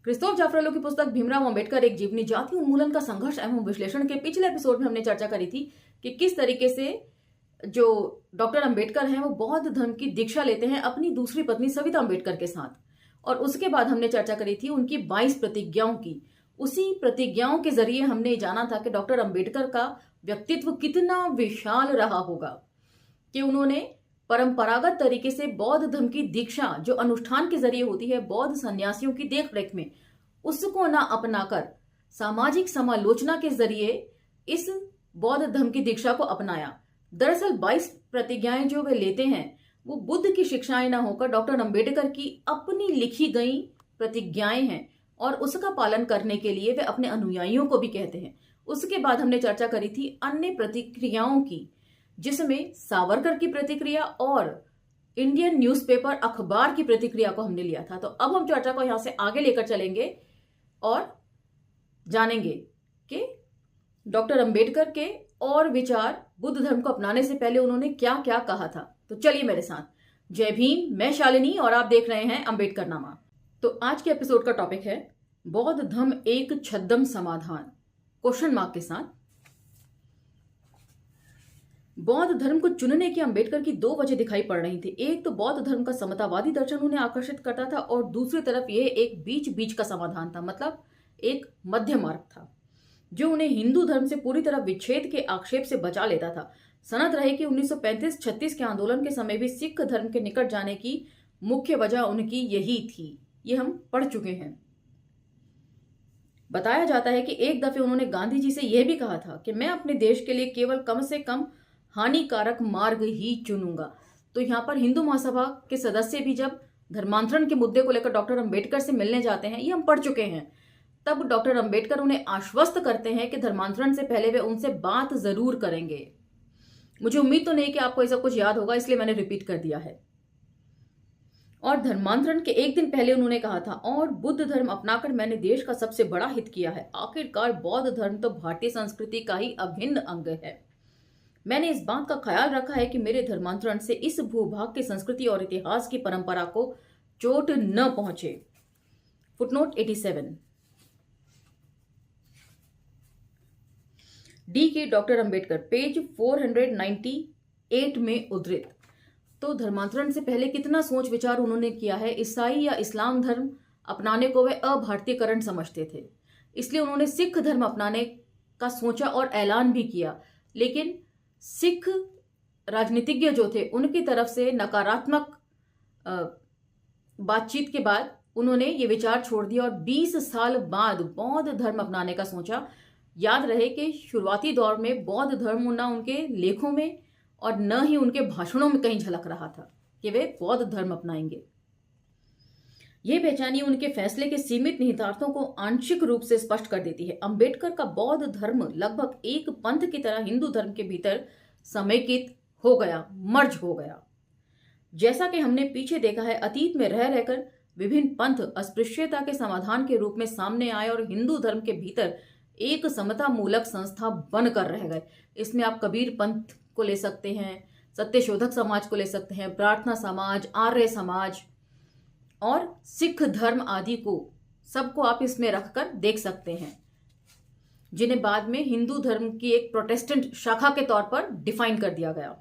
क्रिस्तोफ जाफरालो की पुस्तक भीमराव अंबेडकर एक जीवनी जाति उन्मूलन का संघर्ष एवं विश्लेषण के पिछले एपिसोड में हमने चर्चा करी थी कि किस तरीके से जो डॉक्टर अंबेडकर हैं वो बौद्ध धर्म की दीक्षा लेते हैं अपनी दूसरी पत्नी सविता अंबेडकर के साथ। और उसके बाद हमने चर्चा करी थी उनकी 22 प्रतिज्ञाओं की। उसी प्रतिज्ञाओं के जरिए हमने जाना था कि डॉक्टर अंबेडकर का व्यक्तित्व कितना विशाल रहा होगा कि उन्होंने परंपरागत तरीके से बौद्ध धर्म की दीक्षा जो अनुष्ठान के जरिए होती है बौद्ध सन्यासियों की देखरेख में, उसको ना अपनाकर सामाजिक समालोचना के जरिए इस बौद्ध धर्म की दीक्षा को अपनाया। दरअसल 22 प्रतिज्ञाएं जो वे लेते हैं वो बुद्ध की शिक्षाएं ना होकर डॉक्टर अंबेडकर की अपनी लिखी गई प्रतिज्ञाएं हैं और उसका पालन करने के लिए वे अपने अनुयायियों को भी कहते हैं। उसके बाद हमने चर्चा करी थी अन्य प्रतिक्रियाओं की, जिसमें सावरकर की प्रतिक्रिया और इंडियन न्यूज़पेपर अखबार की प्रतिक्रिया को हमने लिया था। तो अब हम चर्चा को यहां से आगे लेकर चलेंगे और जानेंगे कि डॉक्टर अंबेडकर के और विचार बुद्ध धर्म को अपनाने से पहले उन्होंने क्या क्या कहा था। तो चलिए मेरे साथ। जय भीम, मैं शालिनी और आप देख रहे हैं अंबेडकर नामा। तो आज के एपिसोड का टॉपिक है बौद्ध धर्म एक छद्म समाधान, क्वेश्चन मार्क के साथ। बौद्ध धर्म को चुनने की अंबेडकर की दो वजह दिखाई पड़ रही थी। एक तो बौद्ध धर्म का समतावादी दर्शन उन्हें आकर्षित करता था और दूसरी तरफ यह एक बीच बीच का समाधान था, मतलब एक मध्य मार्ग था जो उन्हें हिंदू धर्म से पूरी तरह विच्छेद के आक्षेप से बचा लेता था। सनद रहे कि 1935-36 के आंदोलन के समय भी सिख धर्म के निकट जाने की मुख्य वजह उनकी यही थी। ये हम पढ़ चुके हैं। बताया जाता है कि एक दफे उन्होंने गांधी जी से यह भी कहा था कि मैं अपने देश के लिए केवल कम से कम हानिकारक मार्ग ही चुनूंगा। तो यहाँ पर हिंदू महासभा के सदस्य भी जब धर्मांतरण के मुद्दे को लेकर डॉक्टर अंबेडकर से मिलने जाते हैं, ये हम पढ़ चुके हैं, तब डॉक्टर अंबेडकर उन्हें आश्वस्त करते हैं कि धर्मांतरण से पहले वे उनसे बात जरूर करेंगे। मुझे उम्मीद तो नहीं कि आपको ऐसा कुछ याद होगा, इसलिए मैंने रिपीट कर दिया है। और धर्मांतरण के एक दिन पहले उन्होंने कहा था, और बुद्ध धर्म अपनाकर मैंने देश का सबसे बड़ा हित किया है। आखिरकार बौद्ध धर्म तो भारतीय संस्कृति का ही अभिन्न अंग है। मैंने इस बात का ख्याल रखा है कि मेरे धर्मांतरण से इस भूभाग की संस्कृति और इतिहास की परंपरा को चोट न पहुंचे। फुटनोट 87 डी के डॉक्टर अंबेडकर, पेज 498 में उद्धृत। तो धर्मांतरण से पहले कितना सोच विचार उन्होंने किया है। ईसाई या इस्लाम धर्म अपनाने को वे अभारतीयकरण समझते थे, इसलिए उन्होंने सिख धर्म अपनाने का सोचा और ऐलान भी किया। लेकिन सिख राजनीतिज्ञ जो थे उनकी तरफ से नकारात्मक बातचीत के बाद उन्होंने ये विचार छोड़ दिया और 20 साल बाद बौद्ध धर्म अपनाने का सोचा। याद रहे कि शुरुआती दौर में बौद्ध धर्म न उनके लेखों में और न ही उनके भाषणों में कहीं झलक रहा था कि वे बौद्ध धर्म अपनाएंगे। यह पहचानी उनके फैसले के सीमित निहितार्थों को आंशिक रूप से स्पष्ट कर देती है। अंबेडकर का बौद्ध धर्म लगभग एक पंथ की तरह हिंदू धर्म के भीतर समेकित हो गया, मर्ज हो गया। जैसा कि हमने पीछे देखा है, अतीत में रह रहकर विभिन्न पंथ अस्पृश्यता के समाधान के रूप में सामने आए और हिंदू धर्म के भीतर एक समता मूलक संस्था बनकर रह गए। इसमें आप कबीर पंथ को ले सकते हैं, सत्यशोधक समाज को ले सकते हैं, प्रार्थना समाज, आर्य समाज और सिख धर्म आदि को, सबको आप इसमें रखकर देख सकते हैं, जिन्हें बाद में हिंदू धर्म की एक प्रोटेस्टेंट शाखा के तौर पर डिफाइन कर दिया गया।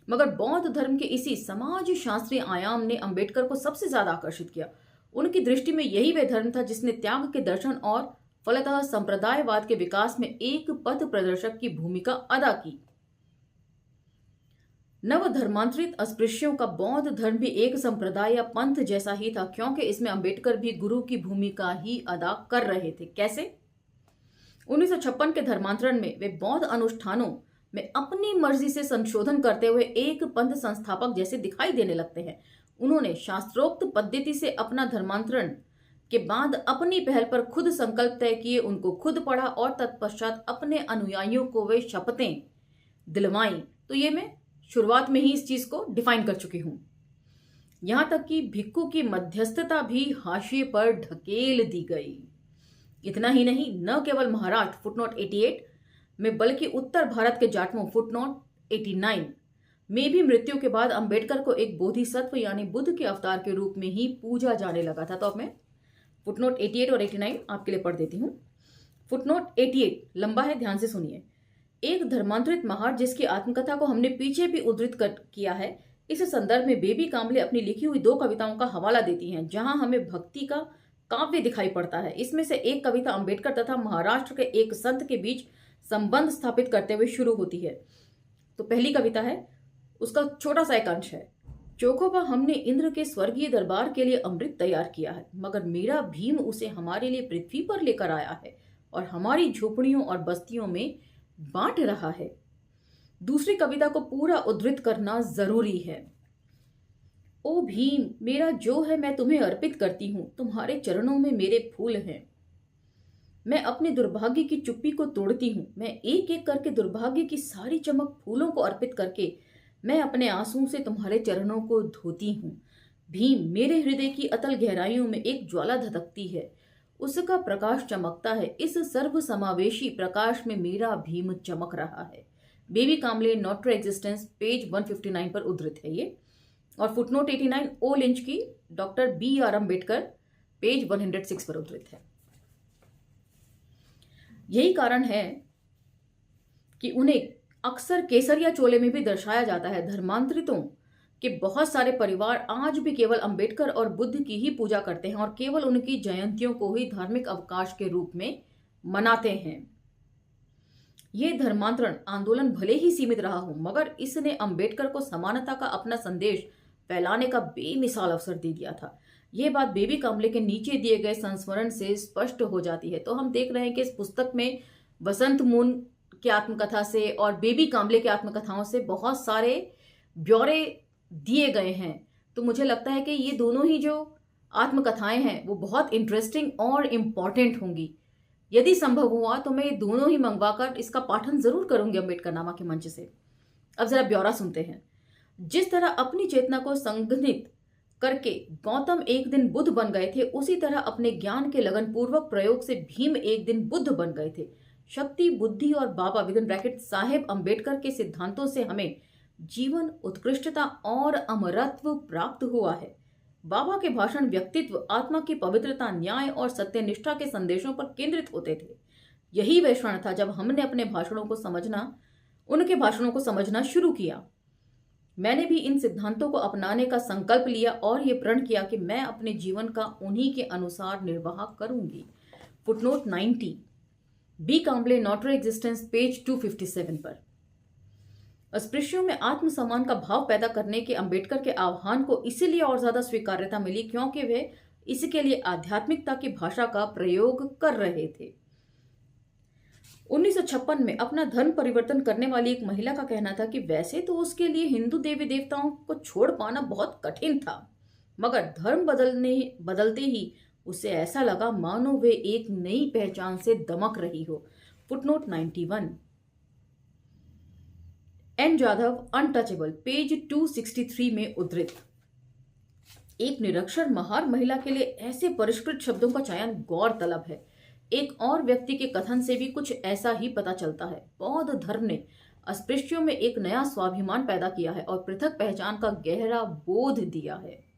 मगर बौद्ध धर्म के इसी समाज शास्त्रीय आयाम ने अंबेडकर को सबसे ज्यादा आकर्षित किया। उनकी दृष्टि में यही वह धर्म था जिसने त्याग के दर्शन और फलतः संप्रदायवाद के विकास में एक पथ प्रदर्शक की भूमिका अदा की। नव धर्मांतरित अस्पृश्यों का बौद्ध धर्म भी एक संप्रदाय या पंथ जैसा ही था, क्योंकि इसमें अंबेडकर भी गुरु की भूमिका ही अदा कर रहे थे। कैसे? 1956 के धर्मांतरण में वे बौद्ध अनुष्ठानों में अपनी मर्जी से संशोधन करते हुए एक पंथ संस्थापक जैसे दिखाई देने लगते हैं। उन्होंने शास्त्रोक्त पद्धति से अपना धर्मांतरण के बाद अपनी पहल पर खुद संकल्प तय किए, उनको खुद पढ़ा और तत्पश्चात अपने अनुयायियों को वे शपथें दिलवाई। तो ये मैं शुरुआत में ही इस चीज को डिफाइन कर चुकी हूं। यहां तक कि भिक्खु की मध्यस्थता भी हाशिए पर ढकेल दी गई। इतना ही नहीं, न केवल महाराष्ट्र फुटनोट 88 में बल्कि उत्तर भारत के जाटवों फुटनोट 89 में भी मृत्यु के बाद अंबेडकर को एक बोधिसत्व यानी बुद्ध के अवतार के रूप में ही पूजा जाने लगा था। तो अब मैं फुटनोट 88 और 89 आपके लिए पढ़ देती हूँ। फुटनोट 88 लंबा है, ध्यान से सुनिए। एक धर्मांतरित महार जिसकी आत्मकथा को हमने पीछे भी उद्धृत किया है, इस संदर्भ में बेबी काम्बले अपनी लिखी हुई 2 कविताओं का हवाला देती हैं जहां हमें भक्ति का काव्य दिखाई पड़ता है। इसमें से एक कविता अंबेडकर तथा महाराष्ट्र के एक संत के बीच संबंध स्थापित करते हुए शुरू होती है। तो पहली कविता है, उसका छोटा सा एक अंश है। चोखोबा हमने इंद्र के स्वर्गीय दरबार के लिए अमृत तैयार किया है, मगर मेरा भीम उसे हमारे लिए पृथ्वी पर लेकर आया है और हमारी झोपड़ियों और बस्तियों में बांट रहा है। दूसरी कविता को पूरा उद्धृत करना जरूरी है। ओ भीम, मेरा जो है मैं तुम्हें अर्पित करती हूं, तुम्हारे चरणों में मेरे फूल हैं। मैं अपने दुर्भाग्य की चुप्पी को तोड़ती हूं, मैं एक एक करके दुर्भाग्य की सारी चमक फूलों को अर्पित करके मैं अपने आंसुओं से तुम्हारे चरणों को धोती हूं। भीम, मेरे हृदय की अतल गहराइयों में एक ज्वाला धधकती है, उसका प्रकाश चमकता है, इस सर्व समावेशी प्रकाश में मेरा भीम चमक रहा है। Baby Kamble not to existence page 159 पर उद्धृत है ये। और फुटनोट 89 ओ लिंच की डॉक्टर BR अम्बेडकर पेज 106 पर उद्धृत है। यही कारण है कि उन्हें अक्सर केसरिया चोले में भी दर्शाया जाता है। धर्मांतरितों के बहुत सारे परिवार आज भी केवल अंबेडकर और बुद्ध की ही पूजा करते हैं और केवल उनकी जयंतियों को ही धार्मिक अवकाश के रूप में मनाते हैं। यह धर्मांतरण आंदोलन भले ही सीमित रहा हो, मगर इसने अंबेडकर को समानता का अपना संदेश फैलाने का बेमिसाल अवसर दे दिया था। यह बात बेबी काम्बले के नीचे दिए गए संस्मरण से स्पष्ट हो जाती है। तो हम देख रहे हैं कि इस पुस्तक में बसंत मून की आत्मकथा से और बेबी काम्बले की आत्मकथाओं से बहुत सारे ब्यौरे दिए गए हैं। तो मुझे लगता है कि ये दोनों ही जो आत्मकथाएं हैं वो बहुत इंटरेस्टिंग और इम्पॉर्टेंट होंगी। यदि संभव हुआ तो मैं ये दोनों ही मंगवाकर इसका पाठन जरूर करूंगी अम्बेडकरनामा के मंच से। अब जरा ब्यौरा सुनते हैं। जिस तरह अपनी चेतना को संघनित करके गौतम एक दिन बुद्ध बन गए थे, उसी तरह अपने ज्ञान के लगनपूर्वक प्रयोग से भीम एक दिन बुद्ध बन गए थे। शक्ति, बुद्धि और बाबा विदिन ब्रैकेट साहेब अम्बेडकर के सिद्धांतों से हमें जीवन, उत्कृष्टता और अमरत्व प्राप्त हुआ है। बाबा के भाषण व्यक्तित्व, आत्मा की पवित्रता, न्याय और सत्यनिष्ठा के संदेशों पर केंद्रित होते थे। यही वह क्षण था जब हमने उनके भाषणों को समझना शुरू किया। मैंने भी इन सिद्धांतों को अपनाने का संकल्प लिया और ये प्रण किया कि मैं अपने जीवन का उन्हीं के अनुसार निर्वाह करूंगी। Footnote 90 B Kamble not to existence page 257 पर। अस्पृश्यों में आत्मसम्मान का भाव पैदा करने के अंबेडकर के आह्वान को इसीलिए और ज्यादा स्वीकार्यता मिली क्योंकि वे इसके लिए आध्यात्मिकता की भाषा का प्रयोग कर रहे थे। 1956 में अपना धर्म परिवर्तन करने वाली एक महिला का कहना था कि वैसे तो उसके लिए हिंदू देवी देवताओं को छोड़ पाना बहुत कठिन था, मगर धर्म बदलते ही उसे ऐसा लगा मानो वे एक नई पहचान से दमक रही हो। Footnote 91 N Jadhav untouchable page 263 में उद्धृत। एक निरक्षर महार महिला के लिए ऐसे परिष्कृत शब्दों का चयन गौरतलब है। एक और व्यक्ति के कथन से भी कुछ ऐसा ही पता चलता है। बौद्ध धर्म ने अस्पृश्यों में एक नया स्वाभिमान पैदा किया है और पृथक पहचान का गहरा बोध दिया है।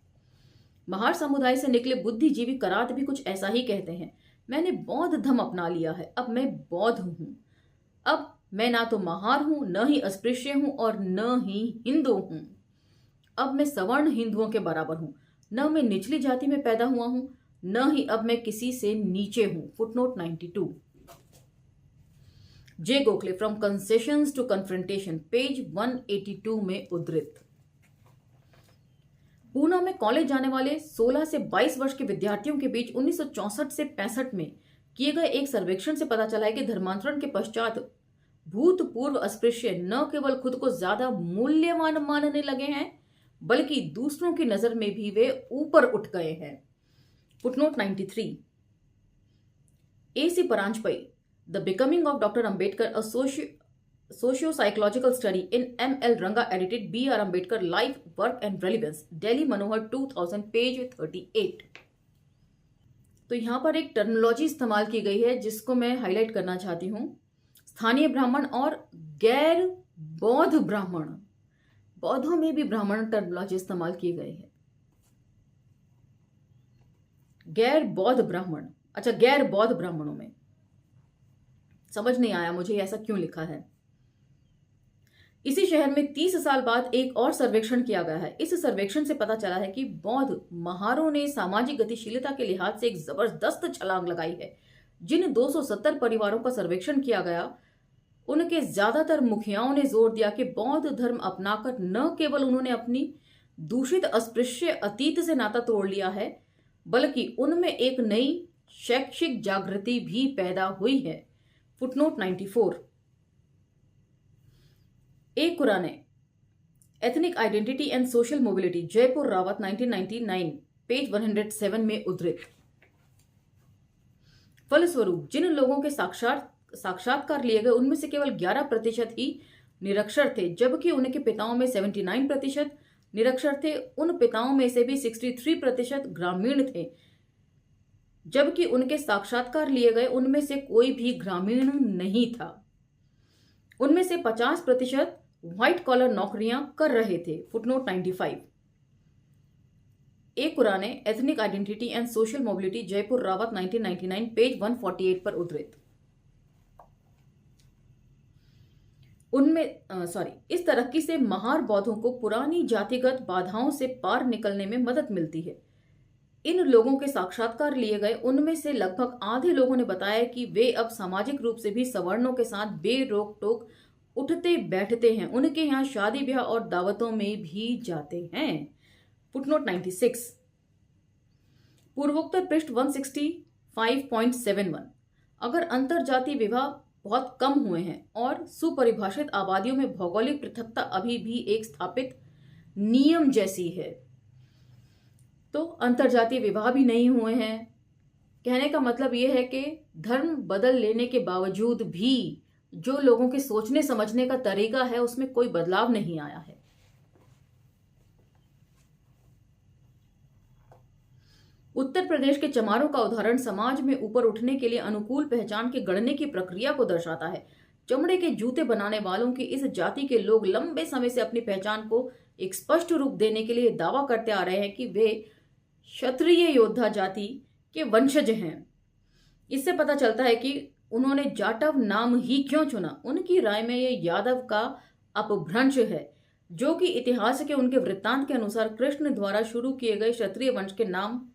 महार समुदाय से निकले बुद्धिजीवी करात भी कुछ ऐसा ही कहते हैं। मैंने बौद्ध धर्म अपना लिया है, अब मैं बौद्ध हूं। अब मैं ना तो महार हूं, न ही अस्पृश्य हूं और न ही हिंदू हूं। अब मैं सवर्ण हिंदुओं के बराबर हूं, न मैं निचली जाति में पैदा हुआ हूं, न ही अब मैं किसी से नीचे हूं। Footnote 92 J Gokhale from concessions to confrontation page 182 में उद्धृत। पूना में कॉलेज जाने वाले 16 से 22 वर्ष के विद्यार्थियों के बीच 1964 से 65 में किए गए एक सर्वेक्षण से पता चला है कि धर्मांतरण के पश्चात भूतपूर्व अस्पृश्य न केवल खुद को ज्यादा मूल्यवान मानने लगे हैं, बल्कि दूसरों की नजर में भी वे ऊपर उठ गए हैं। Footnote 93 A.C. Paranjpai, The Becoming of Dr. Ambedkar, a Socio-Psychological Study in M.L. Ranga edited B.R. Ambedkar, Life, Work and Relevance, Delhi Manohar 2000, page 38। तो यहां पर एक टर्मिनोलॉजी इस्तेमाल की गई है जिसको मैं हाईलाइट करना चाहती हूं। स्थानीय ब्राह्मण और गैर बौद्ध ब्राह्मण, बौद्धों में भी ब्राह्मण टर्मिनोलॉजी इस्तेमाल किए गए हैं। गैर बौद्ध ब्राह्मण, अच्छा गैर बौद्ध ब्राह्मणों में, समझ नहीं आया मुझे ऐसा क्यों लिखा है। इसी शहर में 30 साल बाद एक और सर्वेक्षण किया गया है। इस सर्वेक्षण से पता चला है कि बौद्ध महारों ने सामाजिक गतिशीलता के लिहाज से एक जबरदस्त छलांग लगाई है। जिन 270 परिवारों का सर्वेक्षण किया गया, उनके ज्यादातर मुखियाओं ने जोर दिया कि बौद्ध धर्म अपनाकर न केवल उन्होंने अपनी दूषित अस्पृश्य अतीत से नाता तोड़ लिया है, बल्कि उनमें एक नई शैक्षिक जागृति भी पैदा हुई है। फुटनोट 94। एक Quran ethnic identity and social mobility, Jaipur Rawat 1999, page 107 में उद्धृत। फलस्वरूप जिन लोगों के साक्षात्कार लिए गए उनमें से केवल 11% ही निरक्षर थे, जबकि उनके पिताओं में 79% निरक्षर थे। उन पिताओं में से भी 63% ग्रामीण थे, जबकि उनके साक्षात्कार लिए गए उनमें से कोई भी ग्रामीण नहीं था। उनमें से 50% व्हाइट कॉलर नौकरियां कर रहे थे। फुटनोट 95। एक Quran ethnic identity and social mobility, Jaipur Rawat 1999, page 148 पर उद्धृत। इस तरक्की से महार बौद्धों को पुरानी जातिगत बाधाओं से पार निकलने में मदद मिलती है। इन लोगों के साक्षात्कार लिए गए उनमें से लगभग आधे लोगों ने बताया कि वे अब सामाजिक रूप से भी सवर्णों के साथ बेरोक टोक उठते बैठते हैं। उनके यहाँ शादी ब्याह और दावतों में भी जाते हैं। फुटनोट 96। पूर्वोत्तर पृष्ठ 165.71। अगर अंतरजातीय विवाह बहुत कम हुए हैं और सुपरिभाषित आबादियों में भौगोलिक पृथकता अभी भी एक स्थापित नियम जैसी है, तो अंतरजातीय विवाह भी नहीं हुए हैं। कहने का मतलब यह है कि धर्म बदल लेने के बावजूद भी जो लोगों के सोचने समझने का तरीका है उसमें कोई बदलाव नहीं आया है। उत्तर प्रदेश के चमारों का उदाहरण समाज में ऊपर उठने के लिए अनुकूल पहचान के गढ़ने की प्रक्रिया को दर्शाता है। चमड़े के जूते बनाने वालों की इस जाति के लोग लंबे समय से अपनी पहचान को एक स्पष्ट रूप देने के लिए दावा करते आ रहे हैं कि वे क्षत्रिय योद्धा जाति के वंशज हैं। इससे पता चलता है कि उन्होंने जाटव नाम ही क्यों चुना। उनकी राय में यह यादव का अपभ्रंश है, जो कि इतिहास के उनके वृत्तांत के अनुसार कृष्ण द्वारा शुरू किए गए क्षत्रिय वंश के नाम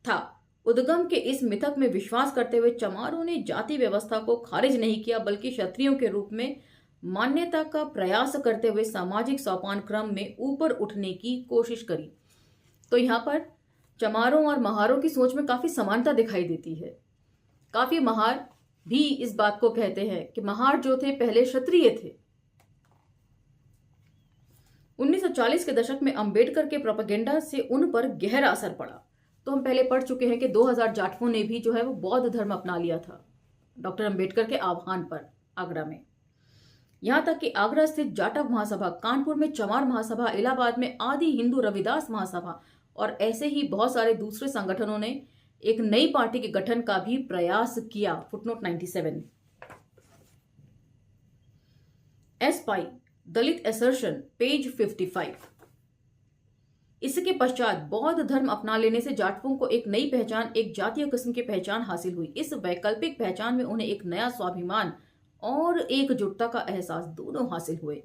था। उद्गम के इस मिथक में विश्वास करते हुए चमारों ने जाति व्यवस्था को खारिज नहीं किया, बल्कि क्षत्रियों के रूप में मान्यता का प्रयास करते हुए सामाजिक सोपान क्रम में ऊपर उठने की कोशिश करी। तो यहाँ पर चमारों और महारों की सोच में काफी समानता दिखाई देती है। काफी महार भी इस बात को कहते हैं कि महार जो थे पहले क्षत्रिय थे। 1940 के दशक में अंबेडकर के प्रोपेगेंडा से उन पर गहरा असर पड़ा। तो हम पहले पढ़ चुके हैं कि 2000 जाटवों ने भी जो है वो बौद्ध धर्म अपना लिया था डॉक्टर अंबेडकर के आह्वान पर आगरा में। यहां तक कि आगरा स्थित जाटव महासभा, कानपुर में चमार महासभा, इलाहाबाद में आदि हिंदू रविदास महासभा और ऐसे ही बहुत सारे दूसरे संगठनों ने एक नई पार्टी के गठन का भी प्रयास किया। फुटनोट 97। एस्पाई दलित असर्शन, पेज 55। इसके पश्चात बौद्ध धर्म अपना लेने से जाटवों को एक नई पहचान, एक जातीय किस्म की पहचान हासिल हुई। इस वैकल्पिक पहचान में उन्हें एक नया स्वाभिमान और एकजुटता का एहसास दोनों हासिल हुए।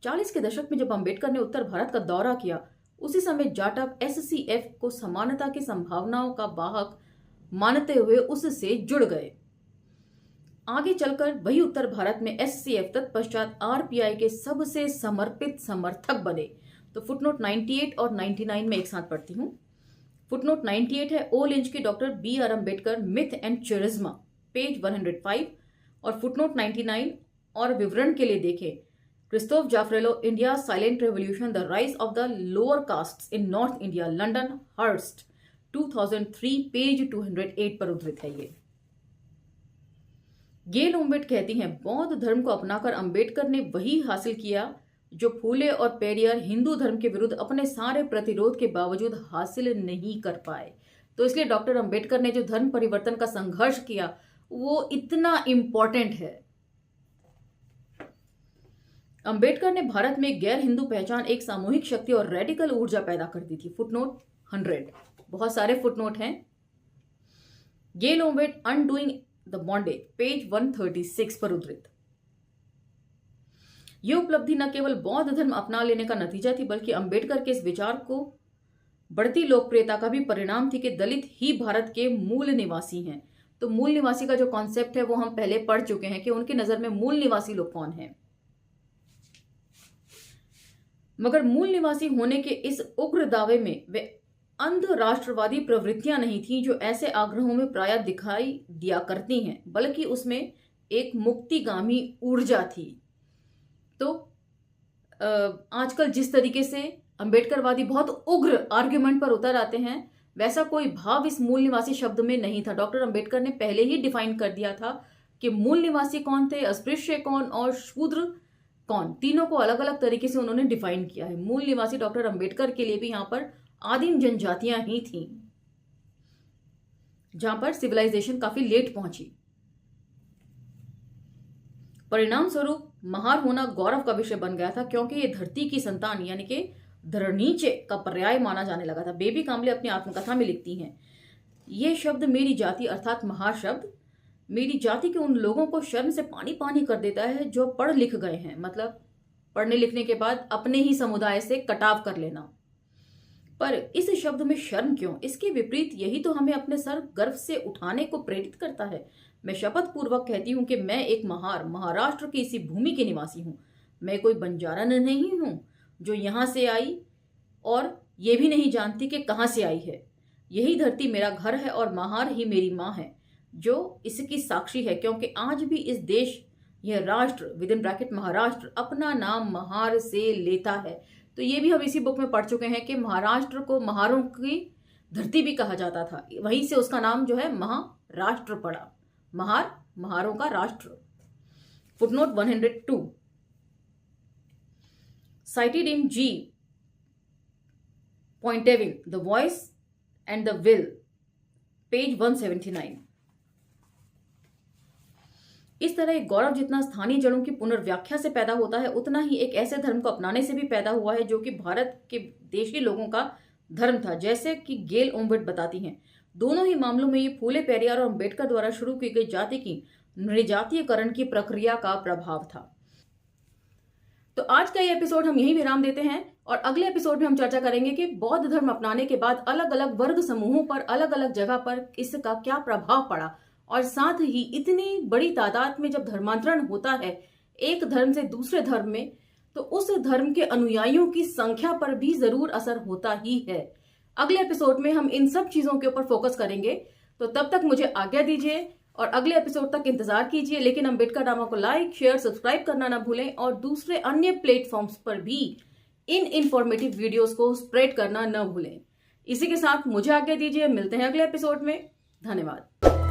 40 के दशक में जब अंबेडकर ने उत्तर भारत का दौरा किया, उसी समय जाटव SCF को समानता की संभावनाओं का वाहक मानते हुए उससे जुड़ गए। आगे चलकर वही उत्तर भारत में SCF तत्पश्चात RPI के सबसे समर्पित समर्थक बने। तो फुटनोट 98 और 99 में एक साथ पढ़ती हूं। फुटनोट 98 है ओ लिंच की doctor BR Ambedkar, myth and charisma, page 105। और फुटनोट 99 और विवरण के लिए देखें Christophe Jaffrelot, India silent revolution, the rise of the lower castes in north India, London, Hurst 2003, page 208 पर उद्धृत है। ये गेल ओम्बेट कहती हैं, बौद्ध धर्म को अपनाकर अंबेडकर ने वही हासिल किया जो फूले और पेरियर हिंदू धर्म के विरुद्ध अपने सारे प्रतिरोध के बावजूद हासिल नहीं कर पाए। तो इसलिए डॉक्टर अंबेडकर ने जो धर्म परिवर्तन का संघर्ष किया वो इतना इंपॉर्टेंट है। अंबेडकर ने भारत में गैर हिंदू पहचान, एक सामूहिक शक्ति और रेडिकल ऊर्जा पैदा कर दी थी। फुटनोट 100। बहुत सारे फुटनोट हैं, गेल ओम्बेड अनडूइंग द बॉन्डेज, पेज 136 पर उद्धृत। यह उपलब्धि न केवल बौद्ध धर्म अपना लेने का नतीजा थी, बल्कि अंबेडकर के इस विचार को बढ़ती लोकप्रियता का भी परिणाम थी कि दलित ही भारत के मूल निवासी हैं। तो मूल निवासी का जो कॉन्सेप्ट है वो हम पहले पढ़ चुके हैं कि उनकी नजर में मूल निवासी लोग कौन हैं। मगर मूल निवासी होने के इस उग्र दावे में वे अंध राष्ट्रवादी प्रवृत्तियां नहीं थी जो ऐसे आग्रहों में प्रायः दिखाई दिया करती हैं, बल्कि उसमें एक मुक्तिगामी ऊर्जा थी। तो आजकल जिस तरीके से अंबेडकरवादी बहुत उग्र आर्ग्यूमेंट पर उतर आते हैं, वैसा कोई भाव इस मूल निवासी शब्द में नहीं था। डॉक्टर अंबेडकर ने पहले ही डिफाइन कर दिया था कि मूल निवासी कौन थे, अस्पृश्य कौन और शूद्र कौन, तीनों को अलग अलग तरीके से उन्होंने डिफाइन किया है। मूल निवासी डॉक्टर अंबेडकर के लिए भी यहां पर आदिम जनजातियां ही थीं, जहां पर सिविलाइजेशन काफी लेट पहुंची। परिणाम स्वरूप महार होना गौरव का विषय बन गया था, क्योंकि ये धरती की संतान यानी कि धरणीचे का पर्याय माना जाने लगा था। बेबी कामले अपनी आत्मकथा में लिखती हैं, ये शब्द मेरी जाति अर्थात महार शब्द मेरी जाति के उन लोगों को शर्म से पानी पानी कर देता है जो पढ़ लिख गए हैं, मतलब पढ़ने लिखने के बाद अपने ही समुदाय से कटाव कर लेना। पर इस शब्द में शर्म क्यों? इसके विपरीत यही तो हमें अपने सर गर्व से उठाने को प्रेरित करता है। मैं शपथ पूर्वक कहती हूं कि मैं एक महाराष्ट्र की इसी भूमि के निवासी हूं। मैं कोई बंजारा नहीं हूं जो यहां से आई और ये भी नहीं जानती कि कहां से आई है। यही धरती मेरा घर है और महार ही मेरी मां है जो इसकी साक्षी है, क्योंकि आज भी इस देश, यह राष्ट्र विद इन ब्रैकेट महाराष्ट्र, अपना नाम महार से लेता है। तो ये भी हम इसी बुक में पढ़ चुके हैं कि महाराष्ट्र को महारों की धरती भी कहा जाता था, वहीं से उसका नाम जो है महाराष्ट्र पड़ा। महार महारों का राष्ट्र। Footnote 102 cited in G. Pointevin, The Voice and the Will, page 179। इस तरह एक गौरव जितना स्थानीय जड़ों की पुनर्व्याख्या से पैदा होता है, उतना ही एक ऐसे धर्म को अपनाने से भी पैदा हुआ है जो कि भारत के देशी लोगों का धर्म था, जैसे कि गेल ओम्बेड बताती हैं। दोनों ही मामलों में ये फूले पेरियार और अंबेडकर द्वारा शुरू की गई जाति की नृजातीयकरण की प्रक्रिया का प्रभाव था। तो आज का ये एपिसोड हम यहीं विराम देते हैं और अगले एपिसोड में हम चर्चा करेंगे कि बौद्ध धर्म अपनाने के बाद अलग अलग वर्ग समूहों पर, अलग अलग जगह पर इसका क्या प्रभाव पड़ा, और साथ ही इतनी बड़ी तादाद में जब धर्मांतरण होता है एक धर्म से दूसरे धर्म में, तो उस धर्म के अनुयायियों की संख्या पर भी जरूर असर होता ही है। अगले एपिसोड में हम इन सब चीजों के ऊपर फोकस करेंगे। तो तब तक मुझे आज्ञा दीजिए और अगले एपिसोड तक इंतजार कीजिए। लेकिन अंबेडकर ड्रामा को लाइक, शेयर, सब्सक्राइब करना ना भूलें और दूसरे अन्य प्लेटफॉर्म्स पर भी इन इंफॉर्मेटिव वीडियोस को स्प्रेड करना न भूलें। इसी के साथ मुझे आज्ञा दीजिए, मिलते हैं अगले एपिसोड में। धन्यवाद।